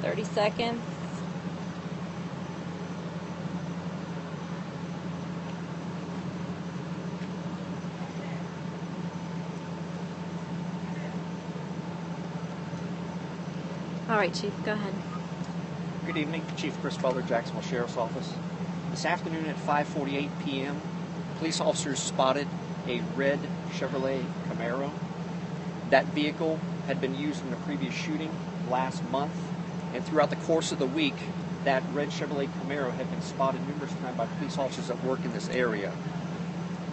30 seconds. All right, Chief, go ahead. Good evening, Chief Chris Butler, Jacksonville Sheriff's Office. This afternoon at 5:48 p.m., police officers spotted a red Chevrolet Camaro. That vehicle had been used in a previous shooting last month, and throughout the course of the week, that red Chevrolet Camaro had been spotted numerous times by police officers that work in this area.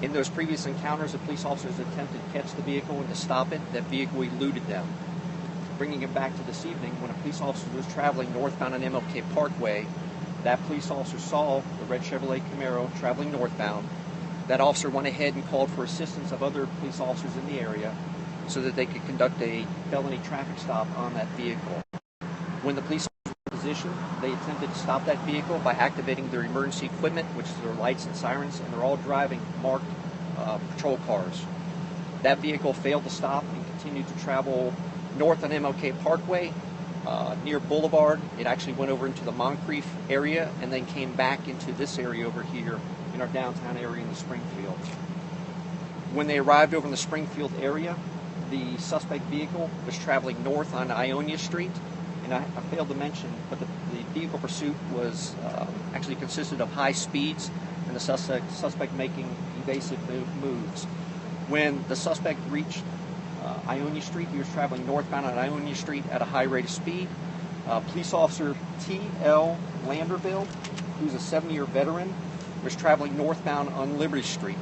In those previous encounters, the police officers attempted to catch the vehicle and to stop it. That vehicle eluded them. Bringing it back to this evening, when a police officer was traveling northbound on MLK Parkway, that police officer saw the red Chevrolet Camaro traveling northbound. That officer went ahead and called for assistance of other police officers in the area so that they could conduct a felony traffic stop on that vehicle. When the police officers were in position, they attempted to stop that vehicle by activating their emergency equipment, which is their lights and sirens, and they're all driving marked patrol cars. That vehicle failed to stop and continued to travel north on MLK Parkway, near Boulevard. It actually went over into the Moncrief area and then came back into this area over here in our downtown area in the Springfield. When they arrived over in the Springfield area, the suspect vehicle was traveling north on Ionia Street, and I failed to mention, but the vehicle pursuit was actually consisted of high speeds and the suspect making evasive moves. When the suspect reached Ionia Street, he was traveling northbound on Ionia Street at a high rate of speed. Police officer T.L. Landerville, who's a 7-year veteran, was traveling northbound on Liberty Street.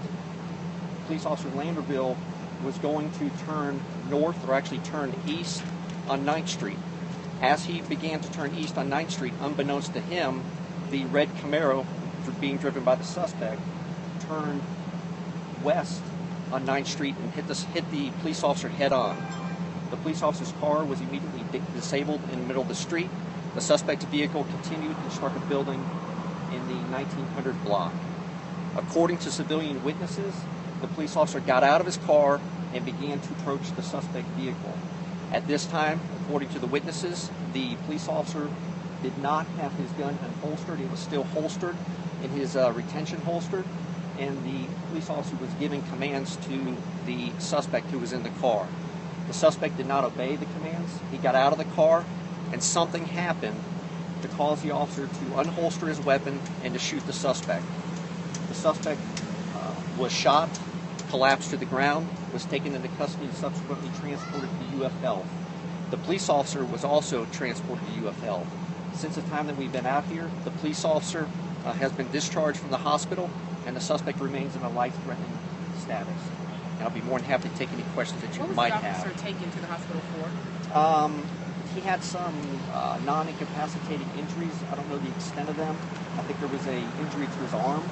Police officer Landerville was going to turn north, or actually turn east on 9th Street. As he began to turn east on 9th Street, unbeknownst to him, the red Camaro, being driven by the suspect, turned west on 9th Street and hit the police officer head on. The police officer's car was immediately disabled in the middle of the street. The suspect's vehicle continued and struck a building in the 1900 block. According to civilian witnesses, the police officer got out of his car and began to approach the suspect vehicle. At this time, according to the witnesses, the police officer did not have his gun unholstered. It was still holstered in his retention holster, and the police officer was giving commands to the suspect who was in the car. The suspect did not obey the commands. He got out of the car, and something happened to cause the officer to unholster his weapon and to shoot the suspect. The suspect was shot, collapsed to the ground, was taken into custody and subsequently transported to UF Health. The police officer was also transported to UF Health. Since the time that we've been out here, the police officer has been discharged from the hospital, and the suspect remains in a life-threatening status. And I'll be more than happy to take any questions that you might have. What was the officer taken to the hospital for? He had some non-incapacitating injuries. I don't know the extent of them. I think there was an injury to his arm,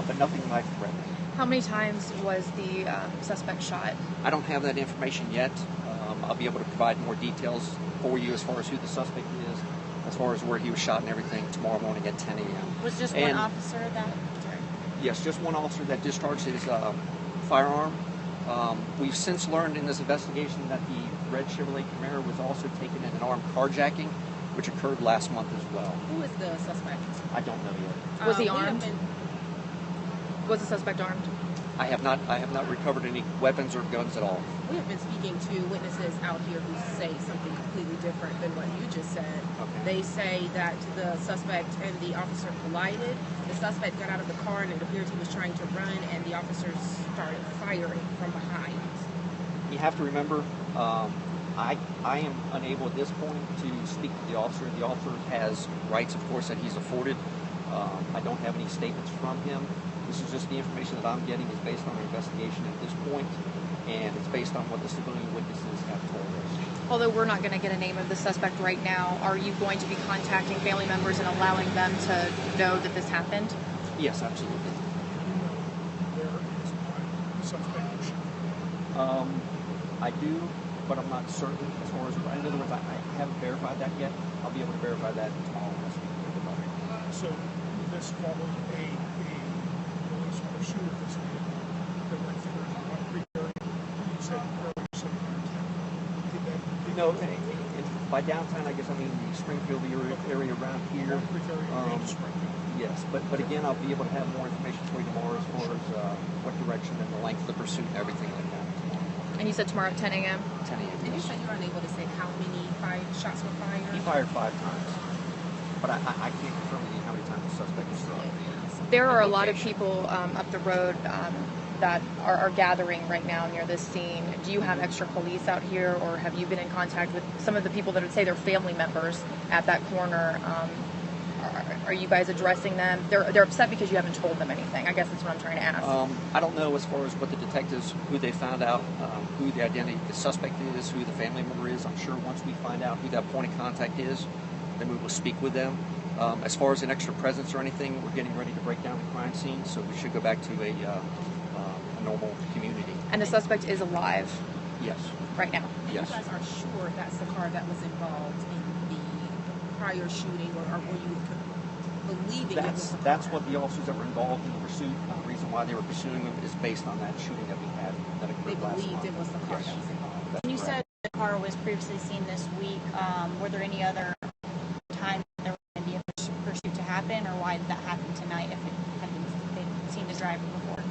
but nothing life-threatening. How many times was the suspect shot? I don't have that information yet. I'll be able to provide more details for you as far as who the suspect is, as far as where he was shot and everything tomorrow morning at 10 a.m. Was just one officer that? Sorry. Yes, just one officer that discharged his firearm. We've since learned in this investigation that the red Chevrolet Camaro was also taken in an armed carjacking, which occurred last month as well. Who is the suspect? I don't know yet. Was he armed? Was the suspect armed? I have not recovered any weapons or guns at all. We have been speaking to witnesses out here who say something completely different than what you just said. Okay. They say that the suspect and the officer collided. The suspect got out of the car and it appears he was trying to run, and the officers started firing from behind. You have to remember, I am unable at this point to speak to the officer. The officer has rights, of course, that he's afforded. I don't have any statements from him. This is just the information that I'm getting is based on an investigation at this point, and it's based on what the civilian witnesses have told us. Although we're not going to get a name of the suspect right now, are you going to be contacting family members and allowing them to know that this happened? Yes, absolutely. I do, but I'm not certain as far as, in other words, I haven't verified that yet. I'll be able to verify that tomorrow when I speak to everybody. So this followed a police pursuit of this vehicle that went through one area. You said earlier, so did that? No, By downtown, I guess I mean the Springfield area around here. Yes, but again, I'll be able to have more information for you tomorrow as far as what direction and the length of the pursuit and everything like that. And you said tomorrow at 10 a.m.? 10 a.m. And you said you were unable to say how many shots were fired? He fired 5 times. But I can't confirm with you how many times the suspect was struck. There are a lot of people up the road that are gathering right now near this scene. Do you have extra police out here, or have you been in contact with some of the people that would say they're family members at that corner? Are you guys addressing them? They're upset because you haven't told them anything. I guess that's what I'm trying to ask. I don't know as far as what the detectives, who they found out, who the identity, the suspect is, who the family member is. I'm sure once we find out who that point of contact is, then we will speak with them. As far as an extra presence or anything, we're getting ready to break down the crime scene, so we should go back to a normal community. And the suspect is alive? Yes. Right now? Yes. You guys are sure that's the car that was involved in the prior shooting, or were you believing it was the car? That's what the officers that were involved in the pursuit, the reason why they were pursuing them is based on that shooting that we had that occurred They last believed month. it was the car Yes. that was involved. That's You correct. said the car was previously seen this week. Were there any other times there was going to be a pursuit to happen, or why did that happen tonight if it had been they'd seen the driver before?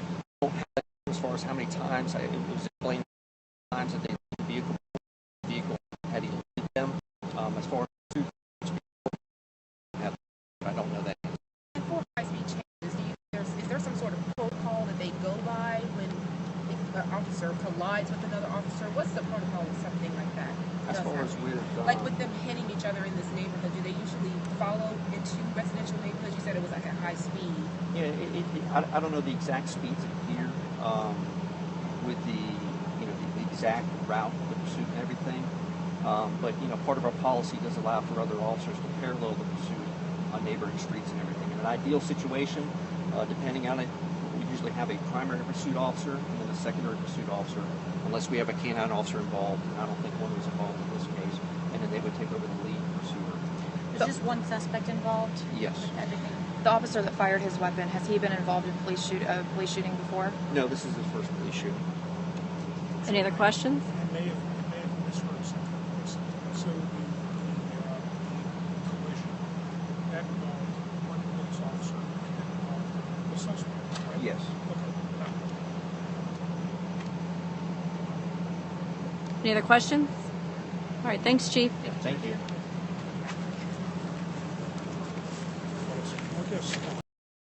As far as how many times, it was explained times that the vehicle had eluded them. As far as pursuit, I don't know that. For high-speed changes, is there some sort of protocol that they go by when an officer collides with another officer? What's the protocol with something like that? As does far as happen? with Like with them hitting each other in this neighborhood, do they usually follow into residential neighborhoods? You said it was like at high speed. yeah, I don't know the exact speeds of here with the the exact route of the pursuit and everything. But part of our policy does allow for other officers to parallel the pursuit on neighboring streets and everything. In an ideal situation, depending on it, we usually have a primary pursuit officer and then a secondary pursuit officer, unless we have a canine officer involved, and I don't think one was involved in this case, and then they would take over the lead pursuer. Is just one suspect involved? Yes. With everything? The officer that fired his weapon, has he been involved in police shooting before? No, this is his first police shooting. Any other questions? I may have misheard something. So the collision, that involved one police officer and the suspect, right? Yes. Okay. Any other questions? All right, thanks, Chief. Thank you. I guess